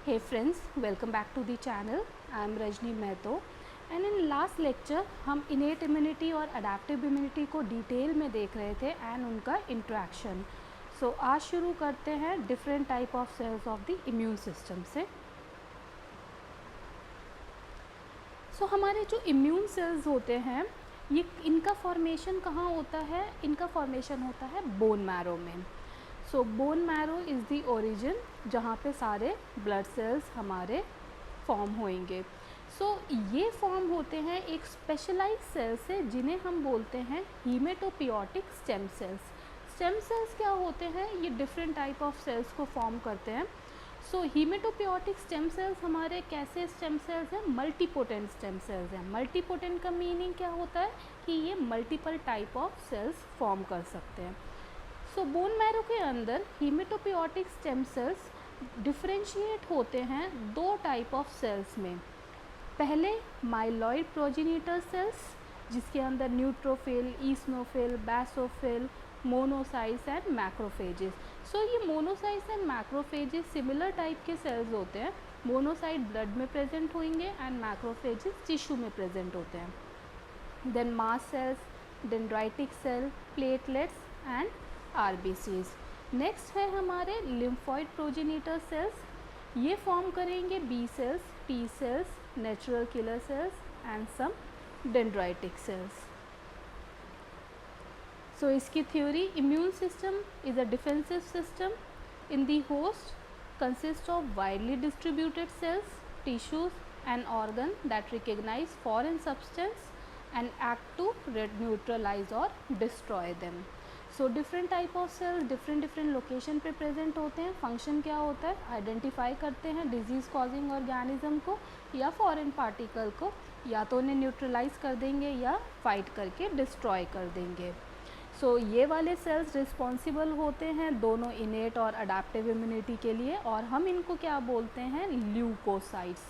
Hey friends, welcome back to the channel. I am Rajni Mehto and in last lecture हम innate immunity और adaptive immunity को detail में देख रहे थे एंड उनका इंट्रैक्शन. सो आज शुरू करते हैं different type of cells of the immune system से. सो हमारे जो इम्यून सेल्स होते हैं ये इनका फॉर्मेशन कहाँ होता है? इनका फॉर्मेशन होता है बोन मैरो में. So bone marrow is the origin जहाँ पे सारे ब्लड सेल्स हमारे फॉर्म होंगे. सो ये फॉर्म होते हैं एक स्पेशलाइज सेल से जिन्हें हम बोलते हैं हीमेटोपियोटिक स्टेम सेल्स. स्टेम सेल्स क्या होते हैं? ये डिफरेंट टाइप ऑफ सेल्स को फॉर्म करते हैं. सो हीमेटोपियोटिक स्टेम सेल्स हमारे कैसे स्टेम सेल्स हैं? मल्टीपोटेंट स्टेम सेल्स हैं. मल्टीपोटेंट का मीनिंग क्या होता है कि ये multiple type of cells form कर सकते हैं. सो बोन मैरो के अंदर हीमेटोपियोटिक स्टेम सेल्स डिफरेंशिएट होते हैं दो टाइप ऑफ सेल्स में. पहले माइलॉइड प्रोजेनिटर सेल्स जिसके अंदर neutrophil, eosinophil, basophil, monocytes and macrophages. So ये monocytes and macrophages similar type के सेल्स होते हैं. मोनोसाइट ब्लड में प्रेजेंट होंगे एंड मैक्रोफेजेस टिश्यू में प्रेजेंट होते हैं. Then mast cells, dendritic cell, platelets and RBCs. Next है हमारे लिम्फॉइड प्रोजेनिटर सेल्स. ये फॉर्म करेंगे B cells, T cells, natural killer cells and some dendritic cells. So इसकी theory, immune system is a defensive system in the host consist of widely distributed cells, tissues and organ that recognize foreign substance and act to neutralize और destroy them. So different type of cells different location पे present होते हैं. Function क्या होता है? Identify करते हैं disease causing organism को या फॉरेन पार्टिकल को, या तो उन्हें न्यूट्रलाइज कर देंगे या फाइट करके डिस्ट्रॉय कर देंगे. सो ये वाले सेल्स रिस्पॉन्सिबल होते हैं दोनों इनेट और अडेप्टिव इम्यूनिटी के लिए, और हम इनको क्या बोलते हैं? ल्यूकोसाइट्स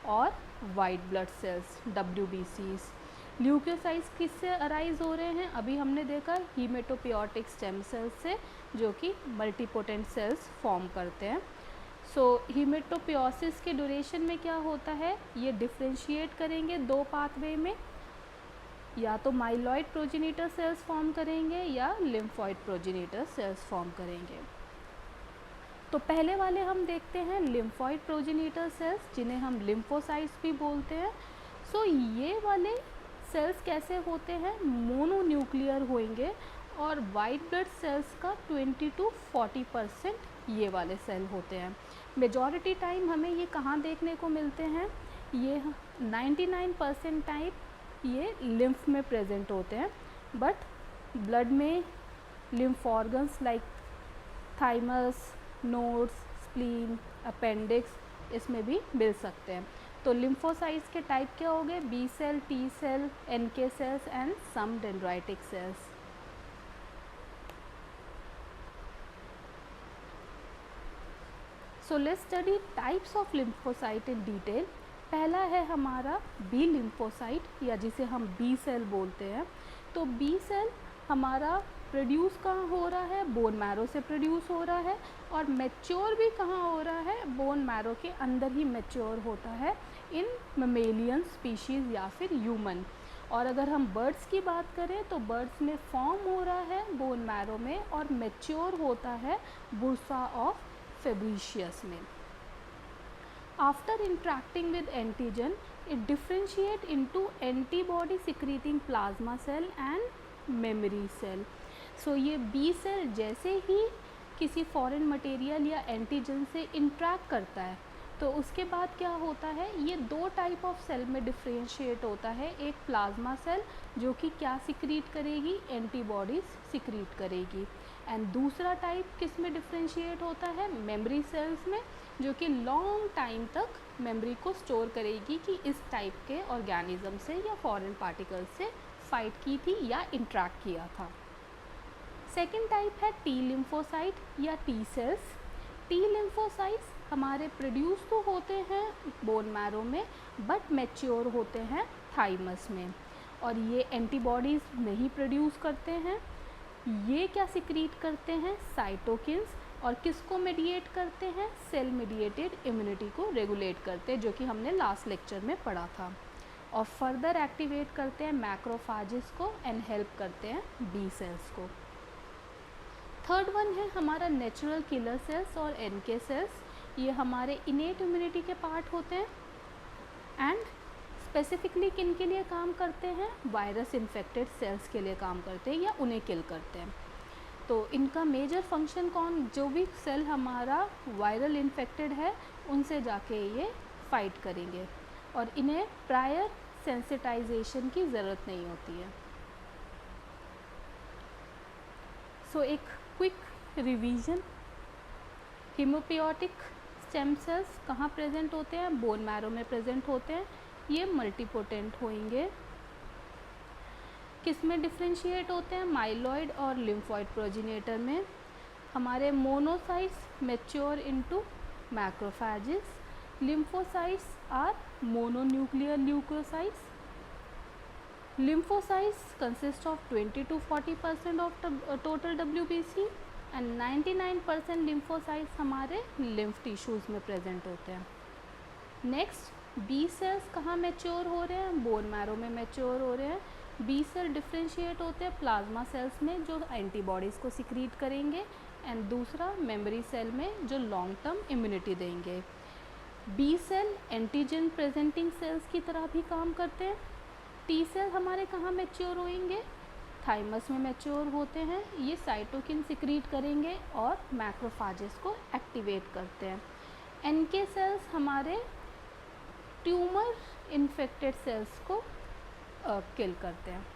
और white blood cells, WBCs. Leucocytes किससे अराइज हो रहे हैं? अभी हमने देखा हीमेटोपियोटिक स्टेम सेल्स से जो कि मल्टीपोटेंट सेल्स फॉर्म करते हैं. सो हीमेटोपियोसिस के ड्यूरेशन में क्या होता है? ये डिफ्रेंशिएट करेंगे दो पाथवे में, या तो माइलॉइड प्रोजेनिटर सेल्स फॉर्म करेंगे या लिम्फॉइड प्रोजेनिटर सेल्स फॉर्म करेंगे. तो पहले वाले हम देखते हैं लिम्फॉइड प्रोजेनिटर सेल्स जिन्हें हम लिम्फोसाइट्स भी बोलते हैं. सो ये वाले सेल्स कैसे होते हैं? मोनोन्यूक्लियर होंगे और वाइट ब्लड सेल्स का 20 to 40% ये वाले सेल होते हैं. मेजॉरिटी टाइम हमें ये कहाँ देखने को मिलते हैं? ये 99% टाइम ये लिम्फ में प्रेजेंट होते हैं, बट ब्लड में lymph organs like thymus, nodes, spleen, appendix इसमें भी मिल सकते हैं. तो लिम्फोसाइट्स के टाइप क्या हो गए? B cell, T cell, NK cells and some dendritic cells. So let's study types of lymphocyte in detail. पहला है हमारा बी लिम्फोसाइट या जिसे हम बी सेल बोलते हैं. तो बी सेल हमारा प्रोड्यूस कहाँ हो रहा है? बोन मैरो से प्रोड्यूस हो रहा है, और मैच्योर भी कहाँ हो रहा है? बोन मैरो के अंदर ही मैच्योर होता है इन ममेलियन स्पीशीज़ या फिर ह्यूमन. और अगर हम बर्ड्स की बात करें तो बर्ड्स में फॉर्म हो रहा है बोन मैरो में और मैच्योर होता है बुर्सा ऑफ फेब्रिशियस में. After interacting with antigen it differentiate into antibody secreting plasma cell and memory cell. So ये बी सेल जैसे ही किसी फॉरेन मटेरियल या एंटीजन से इंट्रैक्ट करता है तो उसके बाद क्या होता है? ये दो टाइप ऑफ सेल में डिफ्रेंशिएट होता है. एक प्लाज्मा सेल जो कि क्या सिक्रीट करेगी? एंटीबॉडीज सिक्रीट करेगी. एंड दूसरा टाइप किस में डिफ्रेंशिएट होता है? मेमोरी सेल्स में, जो कि लॉन्ग टाइम तक मेमोरी को स्टोर करेगी कि इस टाइप के ऑर्गेनिज्म से या फॉरेन पार्टिकल से फाइट की थी या इंट्रैक्ट किया था. सेकेंड टाइप है टी लिम्फोसाइट या टी सेल्स. टी लिम्फोसाइट्स हमारे प्रोड्यूस तो होते हैं बोन मैरो में बट मैच्योर होते हैं थाइमस में, और ये एंटीबॉडीज़ नहीं प्रोड्यूस करते हैं. ये क्या सिक्रीट करते हैं? साइटोकिन्स और किसको मीडिएट करते हैं, सेल मीडिएटेड इम्यूनिटी को रेगुलेट करते हैं, जो कि हमने लास्ट लेक्चर में पढ़ा था, और फर्दर एक्टिवेट करते हैं मैक्रोफाजेस को एंड हेल्प करते हैं बी सेल्स को। थर्ड वन है हमारा नेचुरल किलर सेल्स और एनके सेल्स। ये हमारे इनेट इम्यूनिटी के पार्ट होते हैं एंड स्पेसिफिकली किन के लिए काम करते हैं, वायरस इन्फेक्टेड सेल्स के लिए काम करते हैं या उन्हें किल करते हैं। तो इनका मेजर फंक्शन जो भी सेल हमारा वायरल इन्फेक्टेड है उनसे जाके ये फाइट करेंगे और इन्हें प्रायर सेंसिटाइजेशन की ज़रूरत नहीं होती है। सो एक क्विक रिवीजन, हीमोपियोटिक स्टेम सेल्स कहाँ प्रेजेंट होते हैं, बोन मैरो में प्रेजेंट होते हैं। ये मल्टीपोटेंट होंगे। किस में डिफ्रेंशिएट होते हैं, माइलॉइड और लिम्फॉइड प्रोजिनेटर में। हमारे monocytes mature into macrophages. Lymphocytes are mononuclear leucocytes. Lymphocytes consist of 20 to 40% of total WBC and 99% lymphocytes हमारे lymph tissues में present होते हैं। नेक्स्ट बी सेल्स कहाँ मैच्योर हो रहे हैं, बोन मैरो में मैच्योर हो रहे हैं। बी सेल डिफ्रेंशिएट होते हैं प्लाज्मा सेल्स में जो एंटीबॉडीज़ को सिक्रीट करेंगे एंड दूसरा मेमोरी सेल में जो लॉन्ग टर्म इम्यूनिटी देंगे। B cell antigen presenting cells की तरह भी काम करते हैं। टी सेल हमारे कहाँ मैच्योर होंगे, थाइमस में मैच्योर होते हैं। ये साइटोकिन सिक्रीट करेंगे और मैक्रोफाजेस को एक्टिवेट करते हैं। एनके सेल्स हमारे ट्यूमर इन्फेक्टेड सेल्स को किल करते हैं।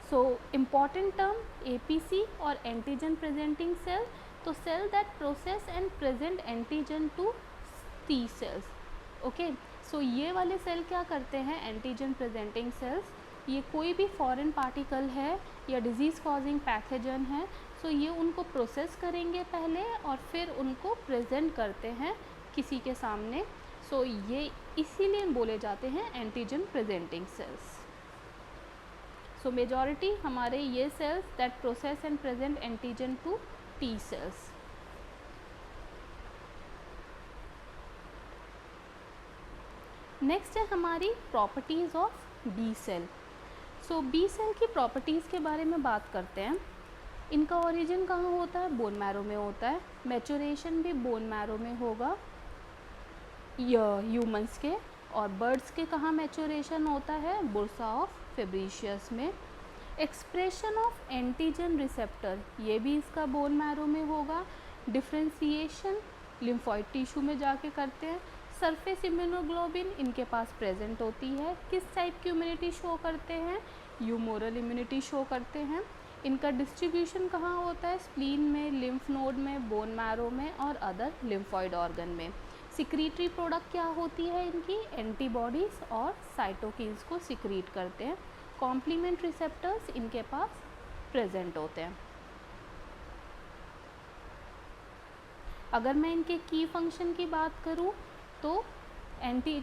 सो इम्पॉर्टेंट टर्म एपीसी और एंटीजन प्रेजेंटिंग सेल। तो cell that process and present antigen to T cells. Okay, so ये वाले सेल क्या करते हैं, एंटीजन प्रेजेंटिंग सेल्स, ये कोई भी फॉरेन पार्टिकल है या डिजीज़ कॉजिंग पैथोजन है, सो ये उनको प्रोसेस करेंगे पहले और फिर उनको प्रेजेंट करते हैं किसी के सामने। सो ये इसीलिए बोले जाते हैं antigen presenting cells. So majority हमारे ये cells that process and present antigen to T cells. Next है हमारी properties of B cell. So B cell की प्रॉपर्टीज़ के बारे में बात करते हैं। इनका ओरिजिन कहाँ होता है, बोन मैरो में होता है। मैचुरेशन भी बोन मैरो में होगा ह्यूमंस के, और बर्ड्स के कहाँ मैचुरेशन होता है, बुर्सा ऑफ फेब्रिशियस में। एक्सप्रेशन ऑफ एंटीजन रिसेप्टर, ये भी इसका बोन मैरो में होगा। डिफ्रेंसिएशन लिम्फॉइड टिश्यू में जाके करते हैं। सरफेस इम्यूनोग्लोबिन इनके पास प्रेजेंट होती है। किस टाइप की इम्यूनिटी शो करते हैं, ह्यूमोरल इम्यूनिटी शो करते हैं। इनका डिस्ट्रीब्यूशन कहाँ होता है, स्प्लीन में, लिम्फ नोड में, बोन मैरो में और अदर लिम्फॉइड ऑर्गन में। सिक्रीटरी प्रोडक्ट क्या होती है इनकी, एंटीबॉडीज़ और साइटोकिन्स को सिक्रीट करते हैं। कॉम्प्लीमेंट रिसेप्टर्स इनके पास प्रेजेंट होते हैं। अगर मैं इनके की फंक्शन की बात करूँ तो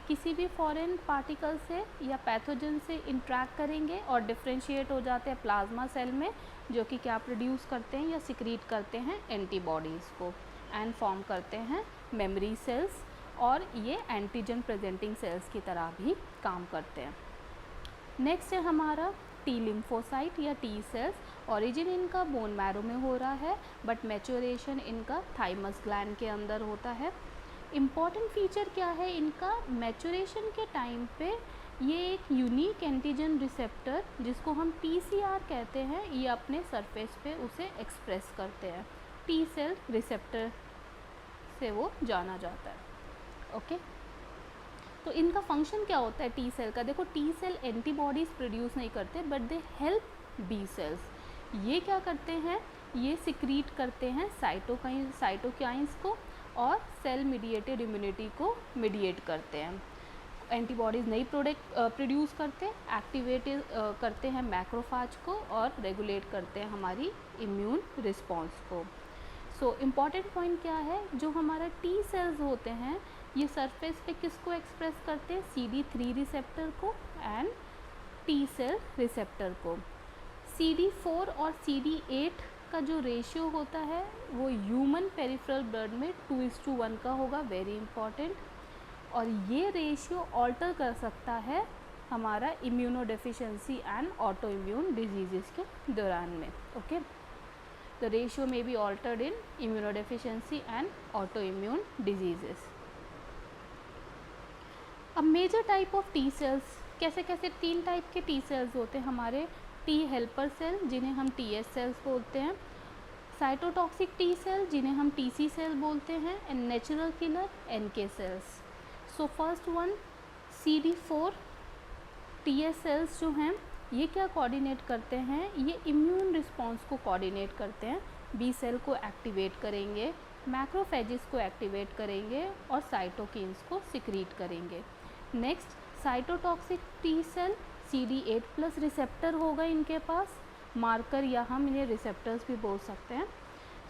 किसी भी फॉरेन पार्टिकल से या पैथोजन से इंट्रैक्ट करेंगे और डिफ्रेंशिएट हो जाते हैं प्लाज्मा सेल में, जो कि क्या प्रोड्यूस करते हैं या सिक्रीट करते हैं, एंटीबॉडीज़ को, एंड फॉर्म करते हैं मेमोरी सेल्स, और ये एंटीजन प्रेजेंटिंग सेल्स की तरह भी काम करते हैं। नेक्स्ट है हमारा टी लिम्फोसाइट या टी सेल्स। ओरिजिन इनका बोन मैरो में हो रहा है बट मैच्योरेशन इनका थाइमस ग्लैंड के अंदर होता है। इम्पॉर्टेंट फीचर क्या है इनका, मैच्योरेशन के टाइम पे ये एक यूनिक एंटीजन रिसेप्टर जिसको हम TCR कहते हैं, ये अपने सरफेस पे उसे एक्सप्रेस करते हैं। टी सेल रिसेप्टर से वो जाना जाता है। ओके, तो इनका फंक्शन क्या होता है टी सेल का, देखो टी सेल एंटीबॉडीज़ प्रोड्यूस नहीं करते but they help B cells. ये क्या करते हैं, ये सिक्रीट करते हैं साइटोकाइंस को और सेल मीडिएटेड इम्यूनिटी को मीडिएट करते हैं। एंटीबॉडीज़ नहीं प्रोड्यूस करते, एक्टिवेट करते हैं मैक्रोफाज को और रेगुलेट करते हैं हमारी इम्यून रिस्पॉन्स को। सो इम्पॉर्टेंट पॉइंट क्या है, जो हमारा टी सेल्स होते हैं ये सरफेस पे किसको एक्सप्रेस करते हैं, CD3 रिसेप्टर को एंड टी सेल रिसेप्टर को। CD4 और CD8 का जो रेशियो होता है वो ह्यूमन पेरिफेरल ब्लड में 2:1 का होगा, वेरी इंपॉर्टेंट। और ये रेशियो ऑल्टर कर सकता है हमारा immunodeficiency and autoimmune disease के दौरान में। ओके, द रेशियो में be altered in immunodeficiency and autoimmune disease. अब major type of T cells, कैसे कैसे 3 टाइप के टी सेल्स होते हैं हमारे। टी हेल्पर सेल जिन्हें हम TH सेल्स बोलते हैं, साइटोटॉक्सिक टी सेल जिन्हें हम TC सेल बोलते हैं, and natural killer NK cells. So first one CD4 TH cells जो हैं ये क्या कोऑर्डिनेट करते हैं, ये इम्यून रिस्पॉन्स को कोऑर्डिनेट करते हैं। बी सेल को एक्टिवेट करेंगे, मैक्रोफेजेस को एक्टिवेट करेंगे और साइटोकिन्स को सिक्रीट करेंगे। Next cytotoxic T cell CD8+ receptor होगा इनके पास, मार्कर या हम इन्हें रिसेप्टर्स भी बोल सकते हैं।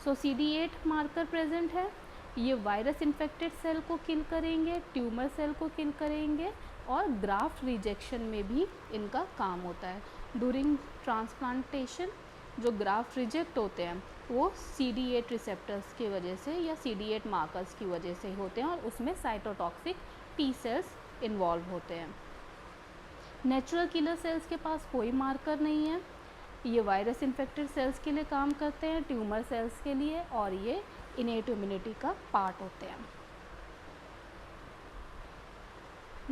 सो CD8 मार्कर प्रेजेंट है, ये वायरस इन्फेक्टेड सेल को किल करेंगे, ट्यूमर सेल को किल करेंगे और ग्राफ्ट रिजेक्शन में भी इनका काम होता है। ड्यूरिंग ट्रांसप्लांटेशन जो ग्राफ्ट रिजेक्ट होते हैं वो CD8 रिसेप्टर्स की वजह से या CD8 मार्कर्स की वजह से होते हैं और उसमें साइटोटॉक्सिक टी सेल्स इन्वॉल्व होते हैं। नेचुरल किलर सेल्स के पास कोई मार्कर नहीं है, ये वायरस इन्फेक्टेड सेल्स के लिए काम करते हैं, ट्यूमर सेल्स के लिए, और ये इनेट इम्यूनिटी का पार्ट होते हैं।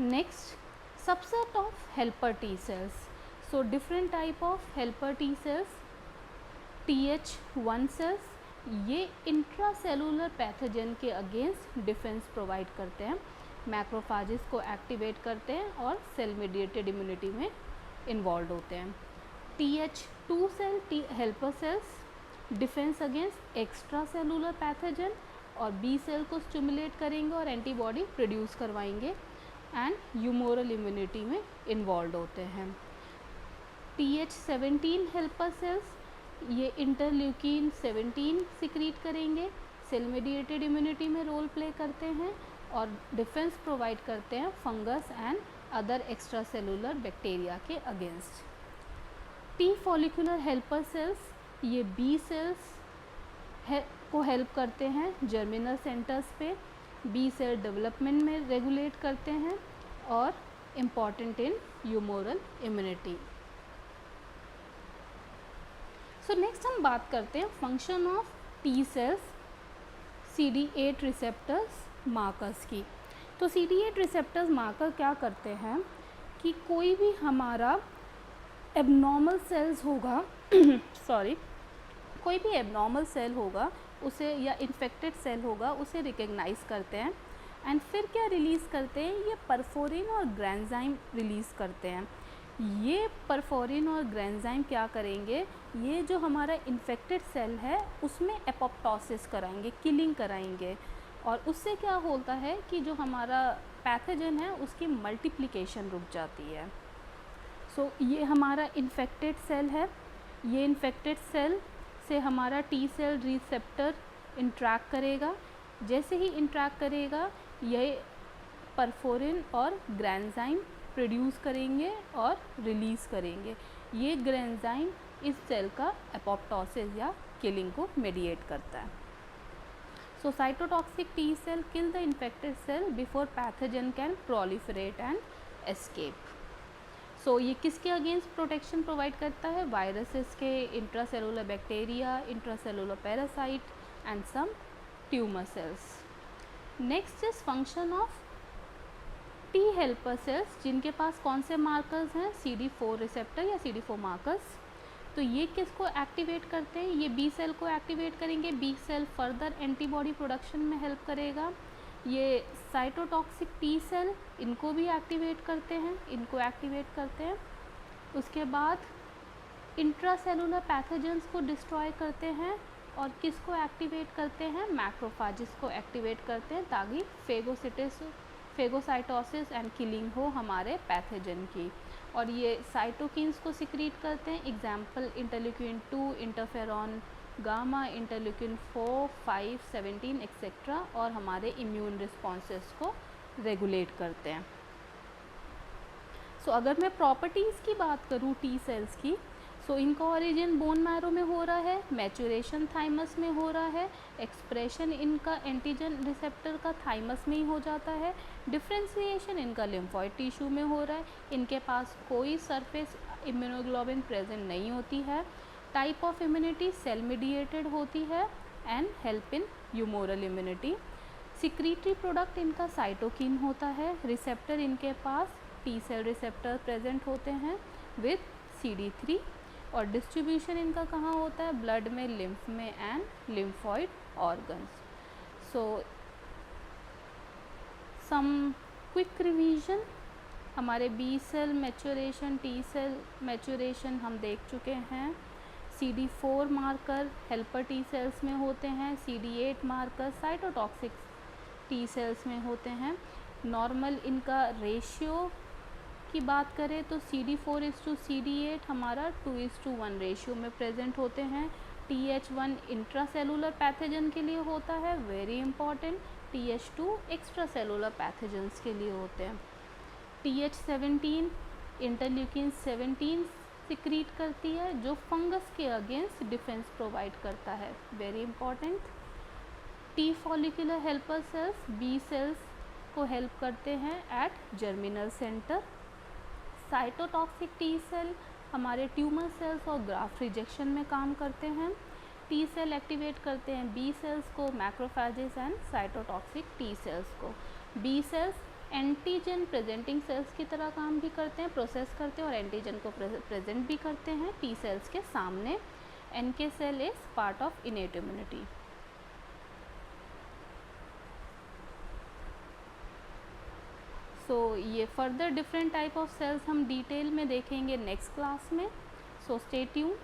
Next subset of helper T cells. So different type of helper T cells. TH1 cells ये इंट्रासेलुलर पैथोजन के अगेंस्ट डिफेंस प्रोवाइड करते हैं, मैक्रोफाजेस को एक्टिवेट करते हैं और सेल मीडिएटेड इम्यूनिटी में इन्वॉल्व होते हैं। TH2 cell helper cells defence against extra cellular pathogen और बी सेल को स्टिमुलेट करेंगे और एंटीबॉडी प्रोड्यूस करवाएंगे एंड ह्यूमोरल इम्यूनिटी में इन्वॉल्व होते हैं। TH17 हेल्पर सेल्स ये इंटरल्यूकिन 17 सिक्रीट करेंगे, सेल मीडिएटेड इम्यूनिटी में रोल प्ले करते हैं और डिफेंस प्रोवाइड करते हैं fungus and other extracellular bacteria के against. T follicular helper cells ये बी सेल्स को हेल्प करते हैं जर्मिनल सेंटर्स पे, बी सेल डेवलपमेंट में रेगुलेट करते हैं और important in humoral immunity. So next हम बात करते हैं function of T cells CD8 receptors markers की। तो CD8 रिसेप्टर्स मार्कर क्या करते हैं कि कोई भी हमारा एबनॉर्मल सेल्स होगा कोई भी एबनॉर्मल सेल होगा उसे या इन्फेक्टेड सेल होगा उसे रिकग्नाइज करते हैं एंड फिर क्या रिलीज़ करते हैं, ये परफोरिन और ग्रेन्जाइम रिलीज़ करते हैं। ये परफोरिन और ग्रेन्जाइम क्या करेंगे, ये जो हमारा इन्फेक्टेड सेल है उसमें एपोप्टोसिस कराएंगे, किलिंग कराएंगे और उससे क्या होता है कि जो हमारा पैथोजन है उसकी मल्टीप्लिकेशन रुक जाती है। सो ये हमारा इन्फेक्टेड सेल है, ये इन्फेक्टेड सेल से हमारा टी सेल रिसेप्टर इंट्रैक्ट करेगा, जैसे ही इंट्रैक्ट करेगा ये परफोरिन और ग्रेन्जाइम प्रोड्यूस करेंगे और रिलीज़ करेंगे। ये ग्रेन्जाइम इस सेल का एपोप्टोसिस या किलिंग को मेडिएट करता है। So cytotoxic T cell kill the infected cell before pathogen can proliferate and escape. So ये किसके अगेंस्ट प्रोटेक्शन प्रोवाइड करता है, वायरसेस के, intracellular bacteria, intracellular parasite and some tumour cells. Next is function of T helper cells जिनके पास कौन से markers हैं, CD4 रिसेप्टर या CD4 मार्कर्स। तो ये किसको एक्टिवेट करते हैं, ये बी सेल को एक्टिवेट करेंगे, B cell further antibody production में हेल्प करेगा। ये साइटोटॉक्सिक टी सेल इनको भी एक्टिवेट करते हैं, उसके बाद इंट्रासेलुलर पैथोजेंस को डिस्ट्रॉय करते हैं और किसको एक्टिवेट करते हैं, मैक्रोफाजेस को एक्टिवेट करते हैं ताकि फेगोसाइटोसिस एंड किलिंग हो हमारे पैथोजन की। और ये साइटोकिन्स को सिक्रीट करते हैं, example interleukin 2, interferon gamma, interleukin 4, 5, 17 etcetera, और हमारे इम्यून रिस्पॉन्सेस को रेगुलेट करते हैं। सो अगर मैं प्रॉपर्टीज़ की बात करूँ टी सेल्स की, सो इनका ओरिजिन बोन मैरो में हो रहा है, मैचुरेशन थाइमस में हो रहा है, एक्सप्रेशन इनका एंटीजन रिसेप्टर का थाइमस में ही हो जाता है, डिफ्रेंशिएशन इनका लिम्फॉइड टिश्यू में हो रहा है, इनके पास कोई सरफेस इम्यूनोग्लोबिन प्रेजेंट नहीं होती है, type of immunity cell mediated होती है and help in humoral immunity. Secretory product इनका साइटोकिन होता है, रिसेप्टर इनके पास टी सेल रिसेप्टर प्रेजेंट होते हैं विद CD3 और डिस्ट्रीब्यूशन इनका कहाँ होता है, ब्लड में, लिम्फ में and lymphoid organs. So some quick revision, हमारे B cell maturation, T cell maturation हम देख चुके हैं। CD4 marker helper T sales में होते हैं, CD8 marker cytotoxic T sales में होते हैं। नॉर्मल इनका रेशियो की बात करें तो CD4:CD8 हमारा 2:1 रेशियो में प्रेजेंट होते हैं। TH1 इंट्रासेलुलर पैथोजन के लिए होता है, very important. TH2 extra cellular pathogens के लिए होते हैं। TH17 इंटरल्यूकिन 17 सिक्रीट करती है जो फंगस के अगेंस्ट डिफेंस प्रोवाइड करता है, very important. T follicular helper cells B cells को हेल्प करते हैं at germinal centre. Cytotoxic T cell हमारे ट्यूमर सेल्स और ग्राफ्ट रिजेक्शन में काम करते हैं। टी सेल एक्टिवेट करते हैं बी सेल्स को, macrophages and cytotoxic T cells को। B cells antigen presenting cells की तरह काम भी करते हैं, प्रोसेस करते हैं और एंटीजन को प्रेजेंट भी करते हैं टी सेल्स के सामने। NK cell is part of innate immunity. So ये further different type of cells हम डिटेल में देखेंगे नेक्स्ट क्लास में। So stay tuned.